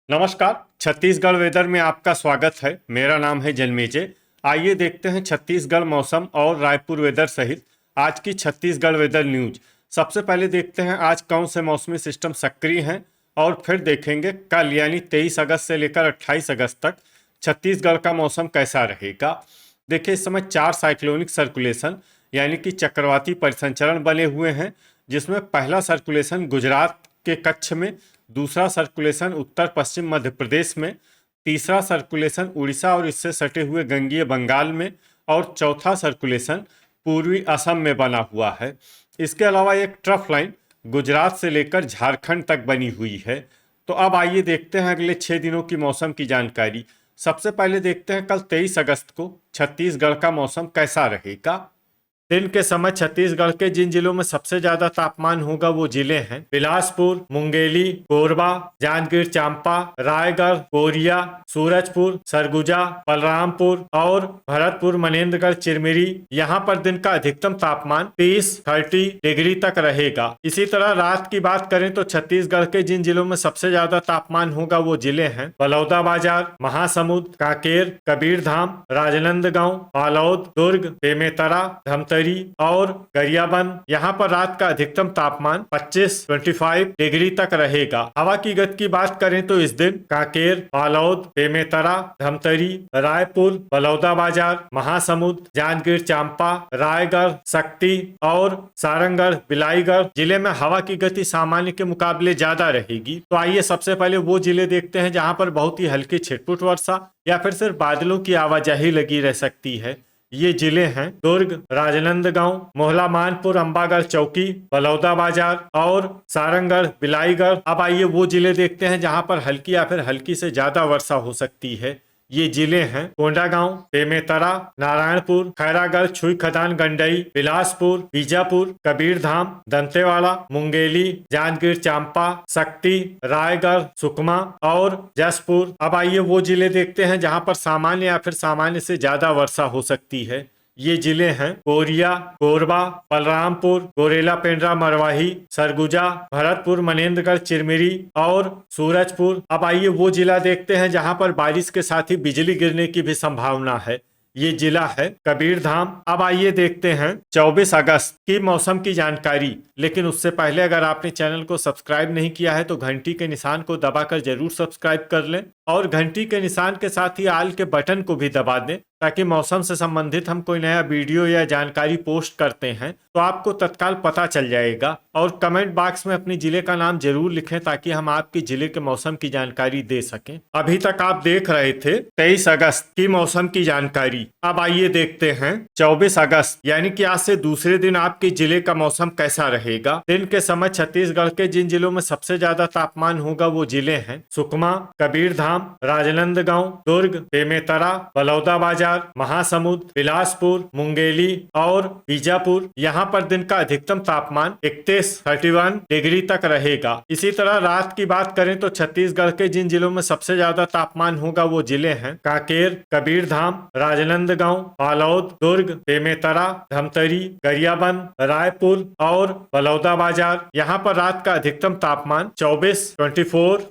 नमस्कार। छत्तीसगढ़ वेदर में आपका स्वागत है। मेरा नाम है जन्मेजय। आइए देखते हैं छत्तीसगढ़ मौसम और रायपुर वेदर सहित आज की छत्तीसगढ़ वेदर न्यूज। सबसे पहले देखते हैं आज कौन से मौसमी सिस्टम सक्रिय हैं और फिर देखेंगे कल यानी 23 अगस्त से लेकर 28 अगस्त तक छत्तीसगढ़ का मौसम कैसा रहेगा। देखिए, इस समय 4 साइक्लोनिक सर्कुलेशन यानी कि चक्रवाती परिसंचरण बने हुए हैं, जिसमें पहला सर्कुलेशन गुजरात के कच्छ में, दूसरा सर्कुलेशन उत्तर पश्चिम मध्य प्रदेश में, तीसरा सर्कुलेशन उड़ीसा और इससे सटे हुए गंगीय बंगाल में और चौथा सर्कुलेशन पूर्वी असम में बना हुआ है। इसके अलावा एक ट्रफ लाइन गुजरात से लेकर झारखंड तक बनी हुई है। तो अब आइए देखते हैं अगले 6 दिनों की मौसम की जानकारी। सबसे पहले देखते हैं कल 23 अगस्त को छत्तीसगढ़ का मौसम कैसा रहेगा। दिन के समय छत्तीसगढ़ के जिन जिलों में सबसे ज्यादा तापमान होगा वो जिले हैं बिलासपुर, मुंगेली, कोरबा, जांजगीर चांपा, रायगढ़, कोरिया, सूरजपुर, सरगुजा, बलरामपुर और भरतपुर, मनेन्द्रगढ़, चिरमिरी। यहाँ पर दिन का अधिकतम तापमान 30 डिग्री तक रहेगा। इसी तरह रात की बात करें तो छत्तीसगढ़ के जिन जिलों में सबसे ज्यादा तापमान होगा वो जिले हैं बलौदाबाजार, महासमुंद, कांकेर, कबीरधाम, राजनांदगांव, बालोद, दुर्ग, बेमेतरा, धमतरी और गरियाबंद। यहाँ पर रात का अधिकतम तापमान 25 डिग्री तक रहेगा। हवा की गति की बात करें तो इस दिन कांकेर, बालोद, बेमेतरा, धमतरी, रायपुर, बलौदाबाजार, महासमुंद, जांजगीर चांपा, रायगढ़, शक्ति और सारंगढ़, बिलाईगढ़ जिले में हवा की गति सामान्य के मुकाबले ज्यादा रहेगी। तो आइए सबसे पहले वो जिले देखते हैं जहां पर बहुत ही हल्की छिटपुट वर्षा या फिर सिर्फ बादलों की आवाजाही लगी रह सकती है। ये जिले हैं दुर्ग, राजनांदगांव, मोहला मानपुर, अंबागढ़ चौकी, बलौदाबाजार और सारंगढ़, बिलाईगढ़। अब आइए वो जिले देखते हैं जहां पर हल्की या फिर हल्की से ज्यादा वर्षा हो सकती है। ये जिले हैं कोंडागांव, बेमेतरा, नारायणपुर, खैरागढ़, छुई खदान, गंडई, बिलासपुर, बीजापुर, कबीरधाम, दंतेवाड़ा, मुंगेली, जांजगीर चांपा, शक्ति, रायगढ़, सुकमा और जसपुर। अब आइए वो जिले देखते हैं जहां पर सामान्य या फिर सामान्य से ज्यादा वर्षा हो सकती है। ये जिले हैं कोरिया, कोरबा, बलरामपुर, गोरेला, पेंड्रा, मरवाही, सरगुजा, भरतपुर, मनेन्द्रगढ़, चिरमिरी और सूरजपुर। अब आइए वो जिला देखते हैं जहां पर बारिश के साथ ही बिजली गिरने की भी संभावना है। ये जिला है कबीरधाम। अब आइए देखते हैं 24 अगस्त की मौसम की जानकारी। लेकिन उससे पहले अगर आपने चैनल को सब्सक्राइब नहीं किया है तो घंटी के निशान को दबाकर जरूर सब्सक्राइब कर लें और घंटी के निशान के साथ ही आल के बटन को भी दबा दें, ताकि मौसम से संबंधित हम कोई नया वीडियो या जानकारी पोस्ट करते हैं तो आपको तत्काल पता चल जाएगा। और कमेंट बॉक्स में अपने जिले का नाम जरूर लिखें ताकि हम आपके जिले के मौसम की जानकारी दे सकें। अभी तक आप देख रहे थे 23 अगस्त की मौसम की जानकारी। अब आइए देखते हैं 24 अगस्त यानी कि आज से दूसरे दिन आपके जिले का मौसम कैसा रहेगा। दिन के समय छत्तीसगढ़ के जिन जिलों में सबसे ज्यादा तापमान होगा वो जिले हैं सुकमा, कबीरधाम, राजनांदगांव, दुर्ग, बेमेतरा, बलौदाबाजार, महासमुंद, बिलासपुर, मुंगेली और बीजापुर। यहाँ पर दिन का अधिकतम तापमान 31 डिग्री तक रहेगा। इसी तरह रात की बात करें तो छत्तीसगढ़ के जिन जिलों में सबसे ज्यादा तापमान होगा वो जिले हैं कांकेर, कबीरधाम, राजनांदगांव, बालोद, दुर्ग, बेमेतरा, धमतरी, गरियाबंद, रायपुर और बलौदाबाजार। यहाँ पर रात का अधिकतम तापमान 24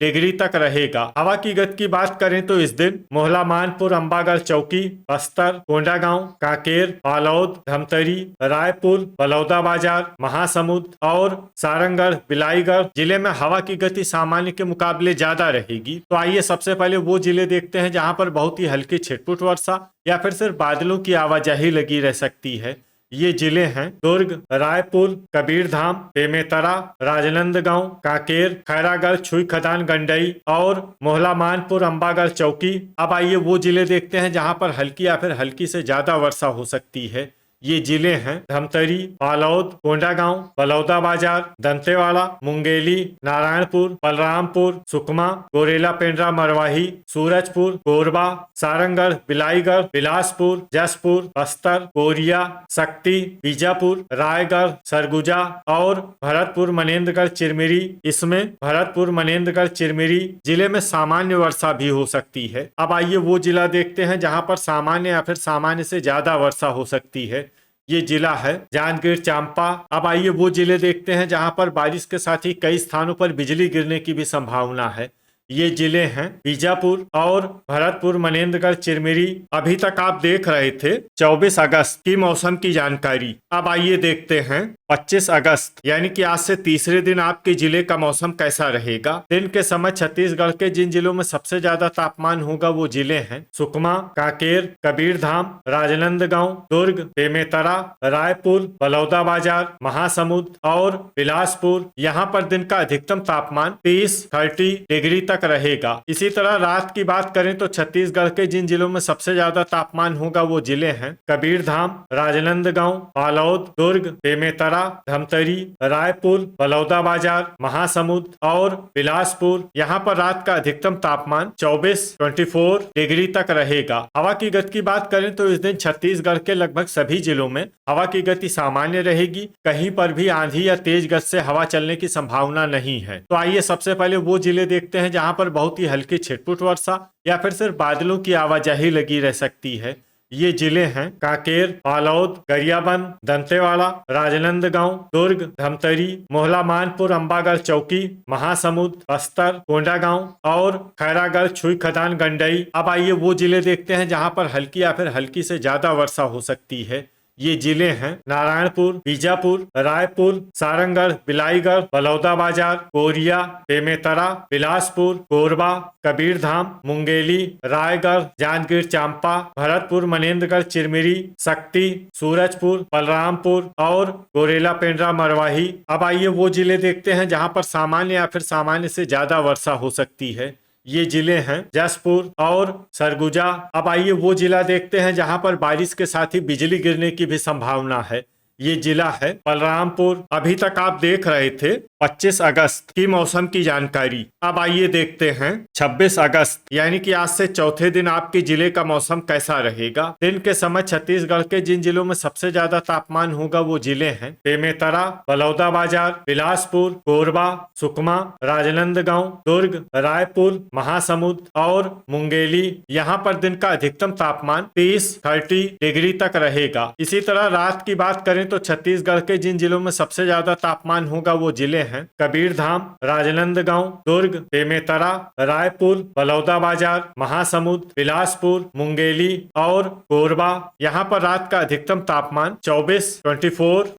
डिग्री तक रहेगा। हवा की गति की बात करें तो इस दिन मोहला मानपुर, अंबागढ़ चौकी, बस्तर, कोंडागांव, कांकेर, बालोद, धमतरी, रायपुर, बलौदाबाजार, महासमुंद और सारंगढ़, बिलाईगढ़ जिले में हवा की गति सामान्य के मुकाबले ज्यादा रहेगी। तो आइए सबसे पहले वो जिले देखते हैं जहां पर बहुत ही हल्की छिटपुट वर्षा या फिर सिर्फ बादलों की आवाजाही लगी रह सकती है। ये जिले हैं दुर्ग, रायपुर, कबीरधाम, बेमेतरा, राजनांदगांव, कांकेर, खैरागढ़, छुई खदान, गंडई और मोहला मानपुर, अंबागढ़ चौकी। अब आइए वो जिले देखते हैं जहां पर हल्की या फिर हल्की से ज्यादा वर्षा हो सकती है। ये जिले हैं धमतरी, बालोद, कोंडागांव, बलौदाबाजार, दंतेवाड़ा, मुंगेली, नारायणपुर, बलरामपुर, सुकमा, गोरेला, पेंड्रा, मरवाही, सूरजपुर, कोरबा, सारंगढ़, बिलाईगढ़, बिलासपुर, जसपुर, बस्तर, कोरिया, शक्ति, बीजापुर, रायगढ़, सरगुजा और भरतपुर, मनेन्द्रगढ़, चिरमिरी। इसमें भरतपुर, मनेन्द्रगढ़, चिरमिरी जिले में सामान्य वर्षा भी हो सकती है। अब आइए वो जिला देखते हैं जहां पर सामान्य या फिर सामान्य से ज्यादा वर्षा हो सकती है। ये जिला है जांजगीर चांपा। अब आइए वो जिले देखते हैं जहां पर बारिश के साथ ही कई स्थानों पर बिजली गिरने की भी संभावना है। ये जिले हैं बीजापुर और भरतपुर, मनेंद्रगढ़, चिरमिरी। अभी तक आप देख रहे थे 24 अगस्त की मौसम की जानकारी। अब आइए देखते हैं 25 अगस्त यानी कि आज से तीसरे दिन आपके जिले का मौसम कैसा रहेगा। दिन के समय छत्तीसगढ़ के जिन जिलों में सबसे ज्यादा तापमान होगा वो जिले हैं सुकमा, कांकेर, कबीरधाम, राजनांदगांव, दुर्ग, बेमेतरा, रायपुर, बलौदाबाजार, महासमुंद और बिलासपुर। यहाँ पर दिन का अधिकतम तापमान 30 डिग्री तक रहेगा। इसी तरह रात की बात करें तो छत्तीसगढ़ के जिन जिलों में सबसे ज्यादा तापमान होगा वो जिले हैं कबीरधाम, राजनांदगांव, बालोद, दुर्ग, बेमेतरा, धमतरी, रायपुर, बलौदाबाजार, महासमुंद और बिलासपुर। यहाँ पर रात का अधिकतम तापमान 24 डिग्री तक रहेगा। हवा की गति की बात करें तो इस दिन छत्तीसगढ़ के लगभग सभी जिलों में हवा की गति सामान्य रहेगी। कहीं पर भी आंधी या तेज गति से हवा चलने की संभावना नहीं है। तो आइए सबसे पहले वो जिले देखते हैं जहां पर बहुत ही हल्की छिटपुट वर्षा या फिर सिर्फ बादलों की आवाजाही लगी रह सकती है। ये जिले हैं कांकेर, बालोद, गरियाबंद, दंतेवाड़ा, राजनांदगांव, दुर्ग, धमतरी, मोहला मानपुर, अंबागढ़ चौकी, महासमुंद, बस्तर, कोंडागांव और खैरागढ़, छुई खदान, गंडई। अब आइए वो जिले देखते हैं जहां पर हल्की या फिर हल्की से ज्यादा वर्षा हो सकती है। ये जिले हैं नारायणपुर, बीजापुर, रायपुर, सारंगढ़, बिलाईगढ़, बलौदाबाजार, कोरिया, बेमेतरा, बिलासपुर, कोरबा, कबीरधाम, मुंगेली, रायगढ़, जांजगीर चांपा, भरतपुर, मनेंद्रगढ़, चिरमिरी, शक्ति, सूरजपुर, बलरामपुर और गोरेला, पेंड्रा, मरवाही। अब आइए वो जिले देखते हैं जहां पर सामान्य या फिर सामान्य से ज्यादा वर्षा हो सकती है। ये जिले हैं जसपुर और सरगुजा। अब आइए वो जिला देखते हैं जहां पर बारिश के साथ ही बिजली गिरने की भी संभावना है। ये जिला है बलरामपुर। अभी तक आप देख रहे थे 25 अगस्त की मौसम की जानकारी। अब आइए देखते हैं 26 अगस्त यानी कि आज से चौथे दिन आपके जिले का मौसम कैसा रहेगा। दिन के समय छत्तीसगढ़ के जिन जिलों में सबसे ज्यादा तापमान होगा वो जिले हैं बेमेतरा, बलौदाबाजार, बिलासपुर, कोरबा, सुकमा, राजनांदगांव, दुर्ग, रायपुर, महासमुंद और मुंगेली। यहाँ पर दिन का अधिकतम तापमान 30 डिग्री तक रहेगा। इसी तरह रात की बात करें तो छत्तीसगढ़ के जिन जिलों में सबसे ज्यादा तापमान होगा वो जिले हैं कबीरधाम, राजनांदगांव, दुर्ग, बेमेतरा, रायपुर, बलौदाबाजार, महासमुंद, बिलासपुर, मुंगेली और कोरबा। यहाँ पर रात का अधिकतम तापमान 24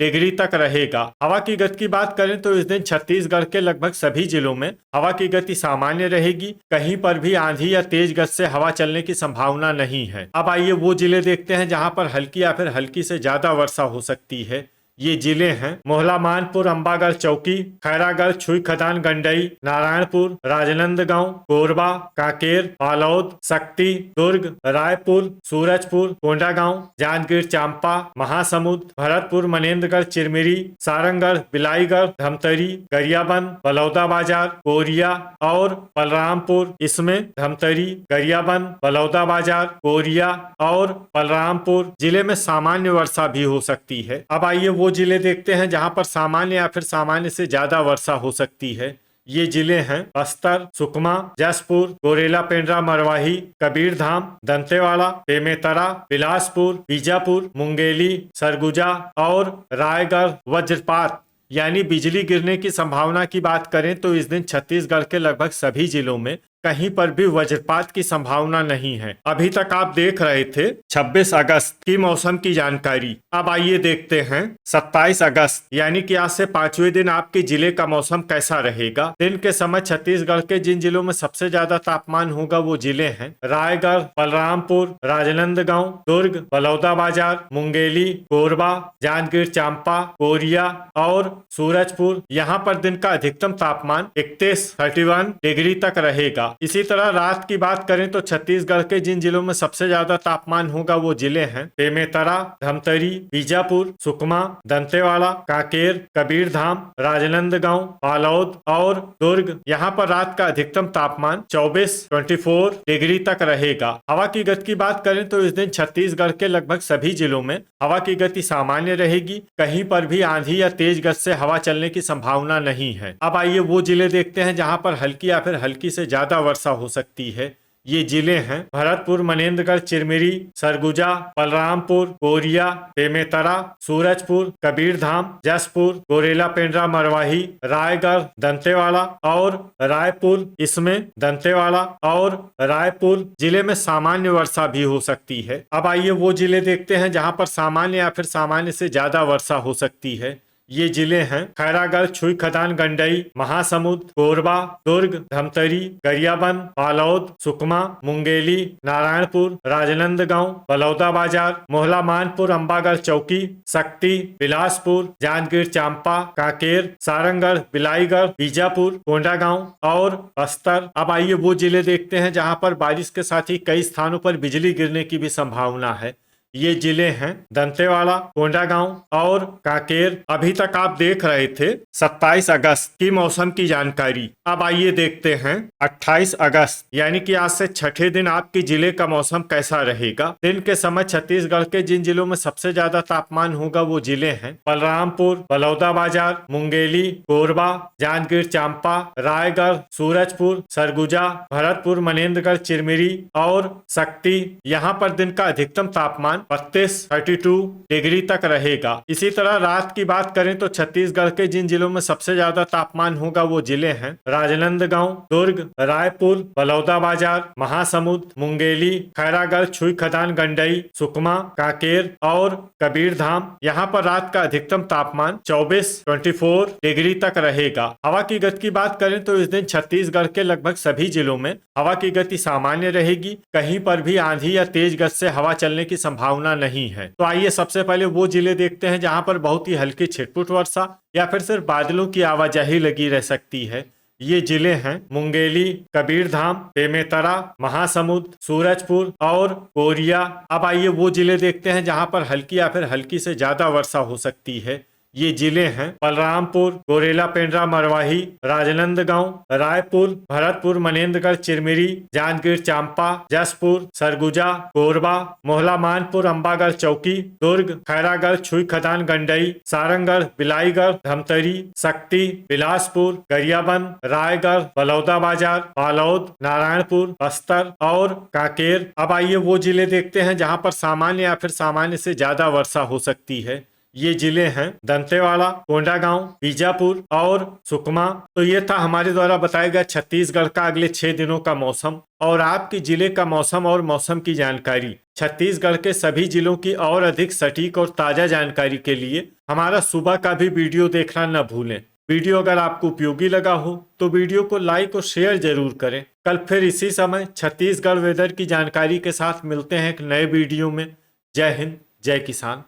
डिग्री तक रहेगा। हवा की गति की बात करें तो इस दिन छत्तीसगढ़ के लगभग सभी जिलों में हवा की गति सामान्य रहेगी। कहीं पर भी आंधी या तेज गति से हवा चलने की संभावना नहीं है। अब आइए वो जिले देखते हैं जहां पर हल्की या फिर हल्की से ज्यादा वर्षा हो सकती है। ये जिले हैं मोहला मानपुर, अंबागढ़ चौकी, खैरागढ़, छुई खदान, गंडई, नारायणपुर, राजनांदगांव, कोरबा, कांकेर, बालोद, शक्ति, दुर्ग, रायपुर, सूरजपुर, कोंडागांव, जांजगीर चांपा, महासमुंद, भरतपुर, मनेंद्रगढ़, चिरमिरी, सारंगढ़, बिलाईगढ़, धमतरी, गरियाबंद, बलौदाबाजार, कोरिया और बलरामपुर। इसमें धमतरी, गरियाबंद, बलौदाबाजार, कोरिया और बलरामपुर जिले में सामान्य वर्षा भी हो सकती है। अब आइए वो जिले देखते हैं जहां पर सामान्य या फिर सामान्य से ज्यादा वर्षा हो सकती है। ये जिले हैं बस्तर, सुकमा, जसपुर, गोरेला, पेंड्रा, मरवाही, कबीरधाम, दंतेवाड़ा, बेमेतरा, बिलासपुर, बीजापुर, मुंगेली, सरगुजा और रायगढ़। वज्रपात यानी बिजली गिरने की संभावना की बात करें तो इस दिन छत्तीसगढ़ के लगभग सभी जिलों में कहीं पर भी वज्रपात की संभावना नहीं है। अभी तक आप देख रहे थे 26 अगस्त की मौसम की जानकारी। अब आइए देखते हैं 27 अगस्त यानी कि आज से पांचवें दिन आपके जिले का मौसम कैसा रहेगा। दिन के समय छत्तीसगढ़ के जिन जिलों में सबसे ज्यादा तापमान होगा वो जिले हैं रायगढ़, बलरामपुर, राजनांदगांव, दुर्ग, बलौदाबाजार, मुंगेली, कोरबा, जांजगीर चांपा, कोरिया और सूरजपुर। यहाँ पर दिन का अधिकतम तापमान 31 डिग्री तक रहेगा। इसी तरह रात की बात करें तो छत्तीसगढ़ के जिन जिलों में सबसे ज्यादा तापमान होगा वो जिले हैं बेमेतरा, धमतरी, बीजापुर, सुकमा, दंतेवाड़ा, कांकेर, कबीरधाम, राजनांदगांव, बालोद और दुर्ग। यहाँ पर रात का अधिकतम तापमान 24 डिग्री तक रहेगा। हवा की गति की बात करें तो इस दिन छत्तीसगढ़ के लगभग सभी जिलों में हवा की गति सामान्य रहेगी। कहीं पर भी आंधी या तेज गति से हवा चलने की संभावना नहीं है। अब आइए वो जिले देखते हैं जहां पर हल्की या फिर हल्की से ज्यादा वर्षा हो सकती है। ये जिले हैं भरतपुर, मनेन्द्रगढ़, चिरमिरी, सरगुजा, बलरामपुर, कोरिया, बेमेतरा, सूरजपुर, कबीरधाम, जसपुर, गोरेला, पेंड्रा, मरवाही, रायगढ़, दंतेवाड़ा और रायपुर। इसमें दंतेवाड़ा और रायपुर जिले में सामान्य वर्षा भी हो सकती है। अब आइए वो जिले देखते हैं जहां पर सामान्य या फिर सामान्य से ज्यादा वर्षा हो सकती है। ये जिले हैं खैरागढ़, छुई खदान, गंडई, महासमुंद, कोरबा, दुर्ग, धमतरी, गरियाबंद, बालोद, सुकमा, मुंगेली, नारायणपुर, राजनांदगांव, बलौदाबाजार, मोहला, मानपुर, अंबागढ़ चौकी, शक्ति, बिलासपुर, जांजगीर चांपा, कांकेर, सारंगढ़, बिलाईगढ़, बीजापुर, कोंडागांव और बस्तर। अब आइए वो जिले देखते हैं जहां पर बारिश के साथ ही कई स्थानों पर बिजली गिरने की भी संभावना है। ये जिले हैं दंतेवाड़ा, कोंडागांव और कांकेर। अभी तक आप देख रहे थे 27 अगस्त की मौसम की जानकारी। अब आइए देखते हैं 28 अगस्त यानी कि आज से छठे दिन आपके जिले का मौसम कैसा रहेगा। दिन के समय छत्तीसगढ़ के जिन जिलों में सबसे ज्यादा तापमान होगा वो जिले हैं बलरामपुर, बलौदाबाजार, मुंगेली, कोरबा, जांजगीर चांपा, रायगढ़, सूरजपुर, सरगुजा, भरतपुर, मनेन्द्रगढ़, चिरमिरी और शक्ति। यहाँ पर दिन का अधिकतम तापमान 32 डिग्री तक रहेगा। इसी तरह रात की बात करें तो छत्तीसगढ़ के जिन जिलों में सबसे ज्यादा तापमान होगा वो जिले हैं राजनांदगांव, दुर्ग, रायपुर, बलौदाबाजार, महासमुंद, मुंगेली, खैरागढ़, छुई खदान, गंडई, सुकमा, कांकेर और कबीरधाम। यहाँ पर रात का अधिकतम तापमान 24 डिग्री तक रहेगा। हवा की गति की बात करें तो इस दिन छत्तीसगढ़ के लगभग सभी जिलों में हवा की गति सामान्य रहेगी। कहीं पर भी आंधी या तेज गति से हवा चलने की संभावना नहीं है। तो आइए सबसे पहले वो जिले देखते हैं जहां पर बहुत ही हल्की छिटपुट वर्षा या फिर सिर्फ बादलों की आवाजाही लगी रह सकती है। ये जिले हैं मुंगेली, कबीरधाम, बेमेतरा, महासमुंद, सूरजपुर और कोरिया। अब आइए वो जिले देखते हैं जहां पर हल्की या फिर हल्की से ज्यादा वर्षा हो सकती है। ये जिले हैं बलरामपुर, गोरेला, पेंड्रा, मरवाही, राजनांदगांव, रायपुर, भरतपुर, मनेन्द्रगढ़, चिरमिरी, जांजगीर चांपा, जसपुर, सरगुजा, कोरबा, मोहला, मानपुर, अंबागढ़ चौकी, दुर्ग, खैरागढ़, छुई खदान, गंडई, सारंगढ़, बिलाईगढ़, धमतरी, शक्ति, बिलासपुर, गरियाबंद, रायगढ़, बलौदाबाजार, बालोद, नारायणपुर, बस्तर और कांकेर। अब आइए वो जिले देखते हैं जहां पर सामान्य या फिर सामान्य से ज्यादा वर्षा हो सकती है। ये जिले हैं दंतेवाड़ा, कोंडागांव, बीजापुर और सुकमा। तो ये था हमारे द्वारा बताया गया छत्तीसगढ़ का अगले 6 दिनों का मौसम और आपके जिले का मौसम और मौसम की जानकारी। छत्तीसगढ़ के सभी जिलों की और अधिक सटीक और ताजा जानकारी के लिए हमारा सुबह का भी वीडियो देखना न भूलें। वीडियो अगर आपको उपयोगी लगा हो तो वीडियो को लाइक और शेयर जरूर करें। कल फिर इसी समय छत्तीसगढ़ वेदर की जानकारी के साथ मिलते हैं एक नए वीडियो में। जय हिंद, जय किसान।